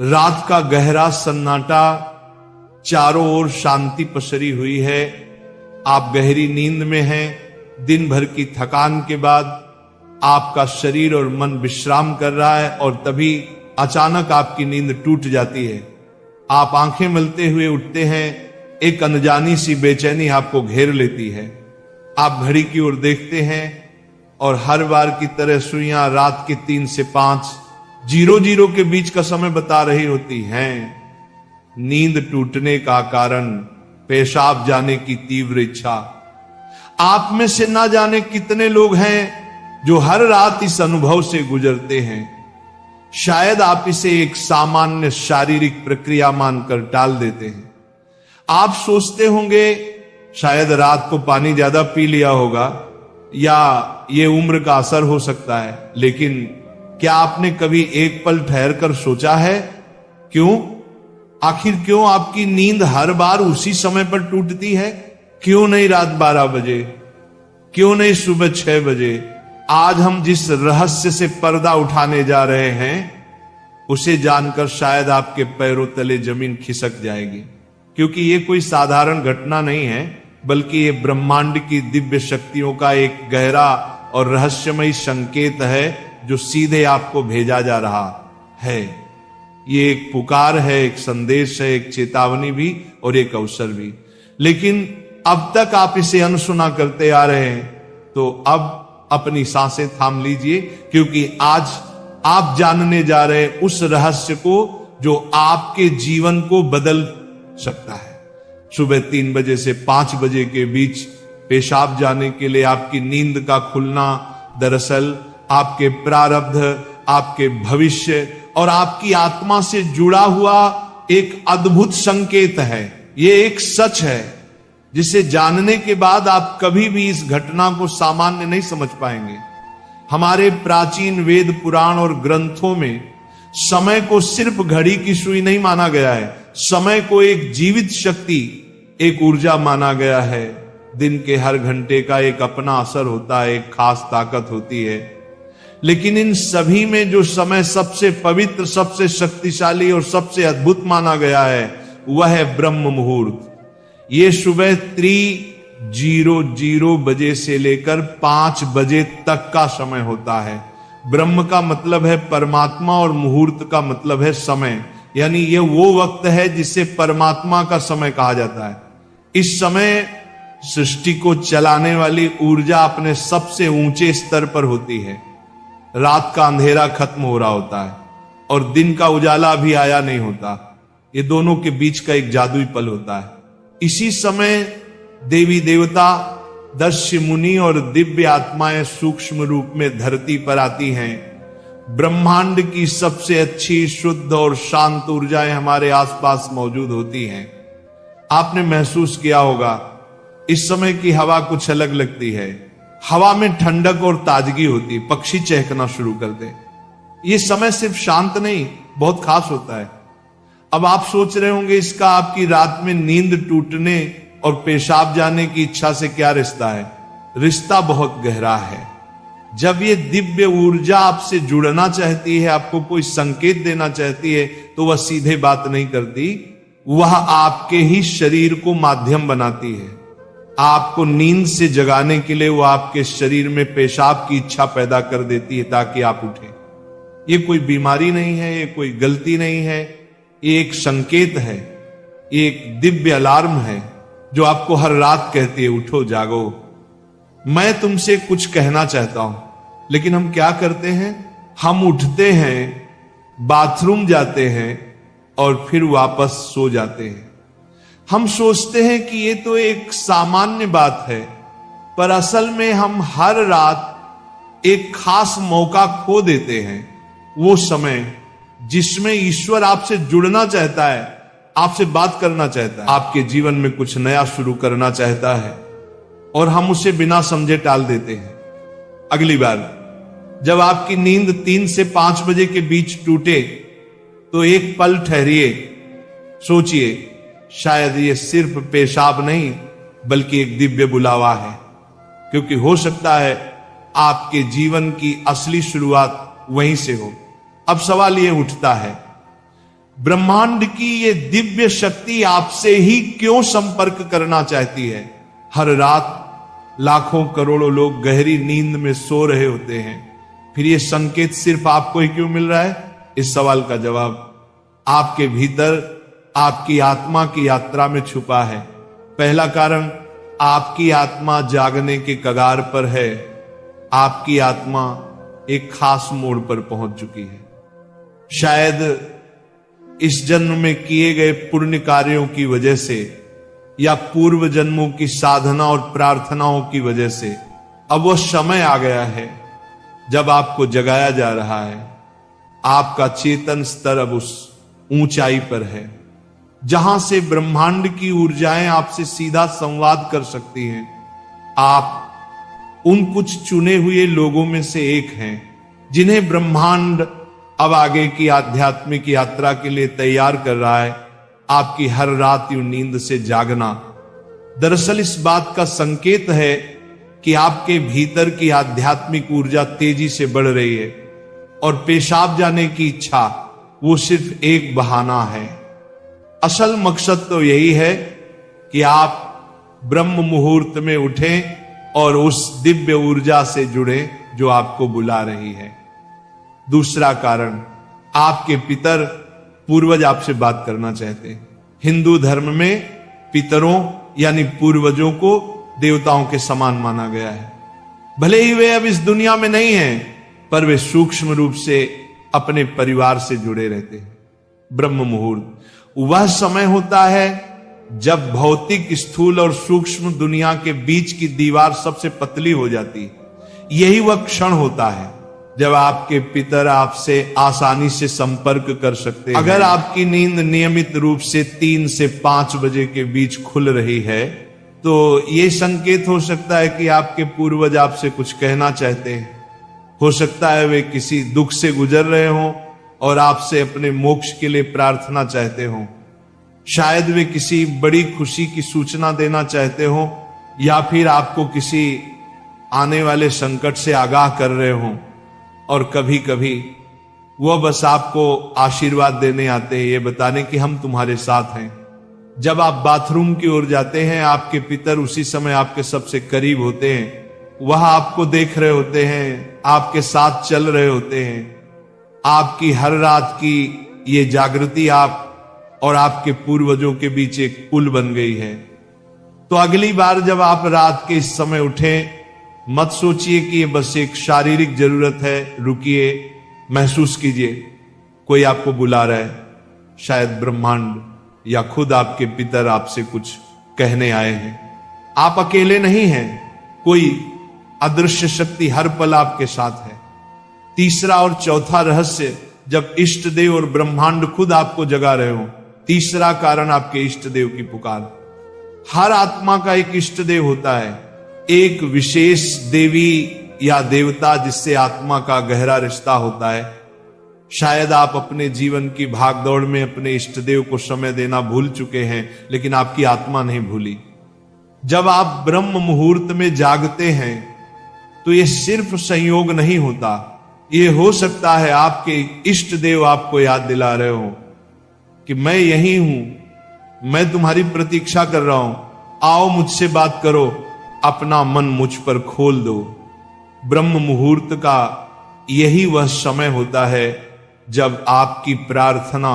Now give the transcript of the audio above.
रात का गहरा सन्नाटा, चारों ओर शांति पसरी हुई है। आप गहरी नींद में हैं। दिन भर की थकान के बाद आपका शरीर और मन विश्राम कर रहा है और तभी अचानक आपकी नींद टूट जाती है। आप आंखें मलते हुए उठते हैं। एक अनजानी सी बेचैनी आपको घेर लेती है। आप घड़ी की ओर देखते हैं और हर बार की तरह सुइयां रात के 3 से 5 00 के बीच का समय बता रही होती हैं। नींद टूटने का कारण पेशाब जाने की तीव्र इच्छा। आप में से ना जाने कितने लोग हैं जो हर रात इस अनुभव से गुजरते हैं। शायद आप इसे एक सामान्य शारीरिक प्रक्रिया मानकर टाल देते हैं। आप सोचते होंगे शायद रात को पानी ज्यादा पी लिया होगा या ये उम्र का असर हो सकता है, लेकिन क्या आपने कभी एक पल ठहर कर सोचा है आखिर क्यों आपकी नींद हर बार उसी समय पर टूटती है? क्यों नहीं रात 12 बजे, क्यों नहीं सुबह 6 बजे? आज हम जिस रहस्य से पर्दा उठाने जा रहे हैं उसे जानकर शायद आपके पैरों तले जमीन खिसक जाएगी, क्योंकि ये कोई साधारण घटना नहीं है, बल्कि ये ब्रह्मांड की दिव्य शक्तियों का एक गहरा और रहस्यमयी संकेत है जो सीधे आपको भेजा जा रहा है। ये एक पुकार है, एक संदेश है, एक चेतावनी भी और एक अवसर भी। लेकिन अब तक आप इसे अनसुना करते आ रहे हैं, तो अब अपनी सांसें थाम लीजिए, क्योंकि आज आप जानने जा रहे हैं उस रहस्य को जो आपके जीवन को बदल सकता है। सुबह 3 बजे से 5 बजे के बीच पेशाब जाने के लिए आपकी नींद का खुलना दरअसल आपके प्रारब्ध, आपके भविष्य और आपकी आत्मा से जुड़ा हुआ एक अद्भुत संकेत है। ये एक सच है जिसे जानने के बाद आप कभी भी इस घटना को सामान्य नहीं समझ पाएंगे। हमारे प्राचीन वेद पुराण और ग्रंथों में समय को सिर्फ घड़ी की सुई नहीं माना गया है। समय को एक जीवित शक्ति, एक ऊर्जा माना गया है। दिन के हर घंटे का एक अपना असर होता है, एक खास ताकत होती है। लेकिन इन सभी में जो समय सबसे पवित्र, सबसे शक्तिशाली और सबसे अद्भुत माना गया है वह है ब्रह्म मुहूर्त। ये सुबह 3:00 बजे से लेकर 5 बजे तक का समय होता है। ब्रह्म का मतलब है परमात्मा और मुहूर्त का मतलब है समय, यानी ये वो वक्त है जिसे परमात्मा का समय कहा जाता है। इस समय सृष्टि को चलाने वाली ऊर्जा अपने सबसे ऊंचे स्तर पर होती है। रात का अंधेरा खत्म हो रहा होता है और दिन का उजाला अभी आया नहीं होता। ये दोनों के बीच का एक जादुई पल होता है। इसी समय देवी देवता, दस्य मुनि और दिव्य आत्माएं सूक्ष्म रूप में धरती पर आती हैं। ब्रह्मांड की सबसे अच्छी, शुद्ध और शांत ऊर्जाएं हमारे आसपास मौजूद होती हैं। आपने महसूस किया होगा इस समय की हवा कुछ अलग लगती है। हवा में ठंडक और ताजगी होती है, पक्षी चहकना शुरू कर दे। ये समय सिर्फ शांत नहीं, बहुत खास होता है। अब आप सोच रहे होंगे इसका आपकी रात में नींद टूटने और पेशाब जाने की इच्छा से क्या रिश्ता है? रिश्ता बहुत गहरा है। जब ये दिव्य ऊर्जा आपसे जुड़ना चाहती है, आपको कोई संकेत देना चाहती है, तो वह सीधे बात नहीं करती, वह आपके ही शरीर को माध्यम बनाती है। आपको नींद से जगाने के लिए वो आपके शरीर में पेशाब की इच्छा पैदा कर देती है ताकि आप उठें। ये कोई बीमारी नहीं है, ये कोई गलती नहीं है, ये एक संकेत है, ये एक दिव्य अलार्म है जो आपको हर रात कहती है उठो, जागो। मैं तुमसे कुछ कहना चाहता हूं, लेकिन हम क्या करते हैं? हम उठते हैं, बाथरूम जाते हैं और फिर वापस सो जाते हैं। हम सोचते हैं कि ये तो एक सामान्य बात है, पर असल में हम हर रात एक खास मौका खो देते हैं। वो समय जिसमें ईश्वर आपसे जुड़ना चाहता है, आपसे बात करना चाहता है, आपके जीवन में कुछ नया शुरू करना चाहता है, और हम उसे बिना समझे टाल देते हैं। अगली बार जब आपकी नींद 3 से 5 बजे के बीच टूटे तो एक पल ठहरिए, सोचिए, शायद ये सिर्फ पेशाब नहीं बल्कि एक दिव्य बुलावा है, क्योंकि हो सकता है आपके जीवन की असली शुरुआत वहीं से हो। अब सवाल ये उठता है, ब्रह्मांड की ये दिव्य शक्ति आपसे ही क्यों संपर्क करना चाहती है? हर रात लाखों करोड़ों लोग गहरी नींद में सो रहे होते हैं, फिर ये संकेत सिर्फ आपको ही क्यों मिल रहा है? इस सवाल का जवाब आपके भीतर आपकी आत्मा की यात्रा में छुपा है। पहला कारण, आपकी आत्मा जागने के कगार पर है। आपकी आत्मा एक खास मोड़ पर पहुंच चुकी है। शायद इस जन्म में किए गए पुण्य कार्यों की वजह से या पूर्व जन्मों की साधना और प्रार्थनाओं की वजह से अब वो समय आ गया है जब आपको जगाया जा रहा है। आपका चेतन स्तर अब उस ऊंचाई पर है जहां से ब्रह्मांड की ऊर्जाएं आपसे सीधा संवाद कर सकती हैं। आप उन कुछ चुने हुए लोगों में से एक हैं जिन्हें ब्रह्मांड अब आगे की आध्यात्मिक यात्रा के लिए तैयार कर रहा है। आपकी हर रात यूं नींद से जागना दरअसल इस बात का संकेत है कि आपके भीतर की आध्यात्मिक ऊर्जा तेजी से बढ़ रही है और पेशाब जाने की इच्छा वो सिर्फ एक बहाना है। असल मकसद तो यही है कि आप ब्रह्म मुहूर्त में उठें और उस दिव्य ऊर्जा से जुड़े जो आपको बुला रही है। दूसरा कारण, आपके पितर पूर्वज आपसे बात करना चाहते हैं। हिंदू धर्म में पितरों यानी पूर्वजों को देवताओं के समान माना गया है। भले ही वे अब इस दुनिया में नहीं हैं, पर वे सूक्ष्म रूप से अपने परिवार से जुड़े रहते हैं। ब्रह्म मुहूर्त वह समय होता है जब भौतिक, स्थूल और सूक्ष्म दुनिया के बीच की दीवार सबसे पतली हो जाती है। यही वह क्षण होता है जब आपके पितर आपसे आसानी से संपर्क कर सकते हैं। अगर आपकी नींद नियमित रूप से 3 से 5 बजे के बीच खुल रही है तो यह संकेत हो सकता है कि आपके पूर्वज आपसे कुछ कहना चाहते हैं। हो सकता है वे किसी दुख से गुजर रहे हों और आपसे अपने मोक्ष के लिए प्रार्थना चाहते हों। शायद वे किसी बड़ी खुशी की सूचना देना चाहते हों या फिर आपको किसी आने वाले संकट से आगाह कर रहे हों। और कभी कभी वह बस आपको आशीर्वाद देने आते हैं, ये बताने कि हम तुम्हारे साथ हैं। जब आप बाथरूम की ओर जाते हैं, आपके पितर उसी समय आपके सबसे करीब होते हैं। वह आपको देख रहे होते हैं, आपके साथ चल रहे होते हैं। आपकी हर रात की ये जागृति आप और आपके पूर्वजों के बीच एक पुल बन गई है। तो अगली बार जब आप रात के इस समय उठें, मत सोचिए कि ये बस एक शारीरिक जरूरत है। रुकिए, महसूस कीजिए कोई आपको बुला रहा है। शायद ब्रह्मांड या खुद आपके पितर आपसे कुछ कहने आए हैं। आप अकेले नहीं हैं, कोई अदृश्य शक्ति हर पल आपके साथ है। तीसरा और चौथा रहस्य, जब इष्ट देव और ब्रह्मांड खुद आपको जगा रहे हो। तीसरा कारण, आपके इष्ट देव की पुकार। हर आत्मा का एक इष्ट देव होता है, एक विशेष देवी या देवता जिससे आत्मा का गहरा रिश्ता होता है। शायद आप अपने जीवन की भागदौड़ में अपने इष्ट देव को समय देना भूल चुके हैं, लेकिन आपकी आत्मा नहीं भूली। जब आप ब्रह्म मुहूर्त में जागते हैं तो यह सिर्फ संयोग नहीं होता। यह हो सकता है आपके इष्ट देव आपको याद दिला रहे हो कि मैं यही हूं, मैं तुम्हारी प्रतीक्षा कर रहा हूं, आओ मुझसे बात करो, अपना मन मुझ पर खोल दो। ब्रह्म मुहूर्त का यही वह समय होता है जब आपकी प्रार्थना